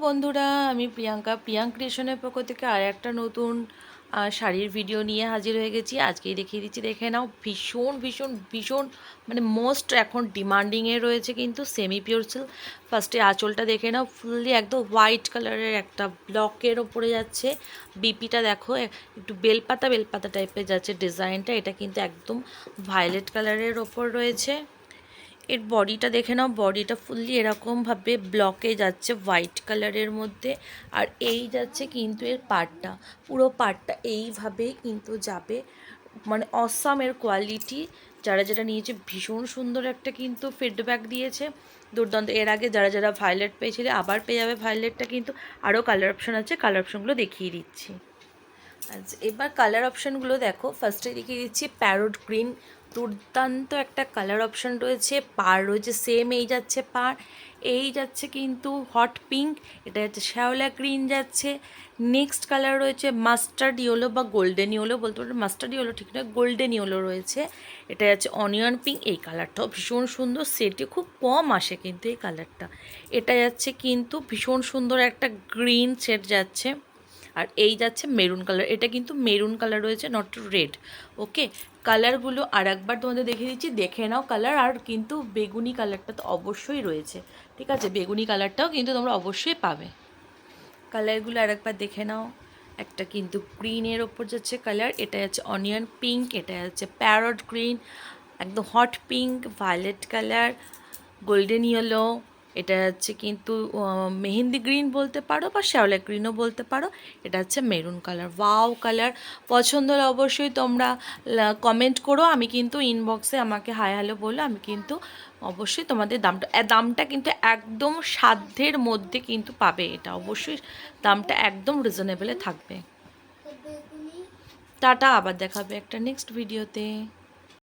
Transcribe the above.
বন্ধুরা, আমি প্রিয়াঙ্ক ক্রিয়েশনের পক্ষ থেকে আর একটা নতুন শাড়ির ভিডিও নিয়ে হাজির হয়ে গেছি। আজকেই দেখিয়ে দিচ্ছি, দেখে নাও। ভীষণ ভীষণ ভীষণ মানে মোস্ট এখন ডিমান্ডিংয়ে রয়েছে কিন্তু সেমি পিওর সিল্ক। ফার্স্টে আঁচলটা দেখে নাও, ফুললি একদম হোয়াইট কালারের একটা ব্লকের ওপরে যাচ্ছে। বিপিটা দেখো, একটু বেলপাতা বেলপাতা টাইপের যাচ্ছে ডিজাইনটা। এটা কিন্তু একদম ভায়োলেট কালারের ওপর রয়েছে। এর বডিটা দেখে নাও, বডিটা ফুললি এরকমভাবে ব্লকে যাচ্ছে হোয়াইট কালারের মধ্যে। আর এই যাচ্ছে কিন্তু এর পাড়টা, পুরো পাড়টা এইভাবেই কিন্তু যাবে। মানে অসাম এর কোয়ালিটি। যারা যারা নিয়েছে ভীষণ সুন্দর একটা কিন্তু ফিডব্যাক দিয়েছে, দুর্দান্ত। এর আগে যারা যারা ভায়োলেট পেয়েছিলে আবার পেয়ে যাবে ভায়োলেটটা। কিন্তু আরও কালার অপশান আছে, কালার অপশানগুলো দেখিয়ে দিচ্ছি। আচ্ছা, এবার কালার অপশানগুলো দেখো। ফার্স্টে দেখিয়ে দিচ্ছি প্যারোট গ্রিন, দুর্দান্ত একটা কালার অপশান রয়েছে। পার রয়েছে সেম, এই যাচ্ছে পার। এই যাচ্ছে কিন্তু হট পিঙ্ক, এটা যাচ্ছে শ্যাওলা গ্রিন যাচ্ছে। নেক্সট কালার রয়েছে মাস্টার্ড ইয়েলো বা গোল্ডেন ইয়েলো বলতে পারো, মাস্টার্ড ইয়েলো ঠিক না, গোল্ডেন ইয়েলো রয়েছে। এটা যাচ্ছে অনিয়ন পিঙ্ক, এই কালারটাও ভীষণ সুন্দর, সেটে খুব কম আসে কিন্তু এই কালারটা। এটা যাচ্ছে কিন্তু ভীষণ সুন্দর একটা গ্রিন সেট যাচ্ছে। আর এই যাচ্ছে মেরুন কালার, এটা কিন্তু মেরুন কালার রয়েছে, নট রেড। ওকে, কালারগুলো আর একবার তোমাদের দেখিয়ে দিচ্ছি, দেখে নাও কালার। আর কিন্তু বেগুনি কালারটা তো অবশ্যই রয়েছে, ঠিক আছে? বেগুনি কালারটাও কিন্তু তোমরা অবশ্যই পাবে। কালারগুলো আর একবার দেখে নাও। একটা কিন্তু গ্রিনের ওপর যাচ্ছে কালার, এটা যাচ্ছে অনিয়ন পিঙ্ক, এটা যাচ্ছে প্যারট গ্রিন, একদম hot pink, violet colour, golden yellow, এটা হচ্ছে কিন্তু মেহেন্দি গ্রিন বলতে পারো বা শ্যাওলা গ্রিনও বলতে পারো। এটা হচ্ছে মেরুন কালার। ওয়াও কালার, পছন্দ হলে অবশ্যই তোমরা কমেন্ট করো। আমি কিন্তু ইনবক্সে আমাকে হাই হ্যালো বলো, আমি কিন্তু অবশ্যই তোমাদের দামটা কিন্তু একদম সাধ্যের মধ্যে কিন্তু পাবে। এটা অবশ্যই দামটা একদম রিজনেবলে থাকবে। টাটা, আবার দেখাবে একটা নেক্সট ভিডিওতে।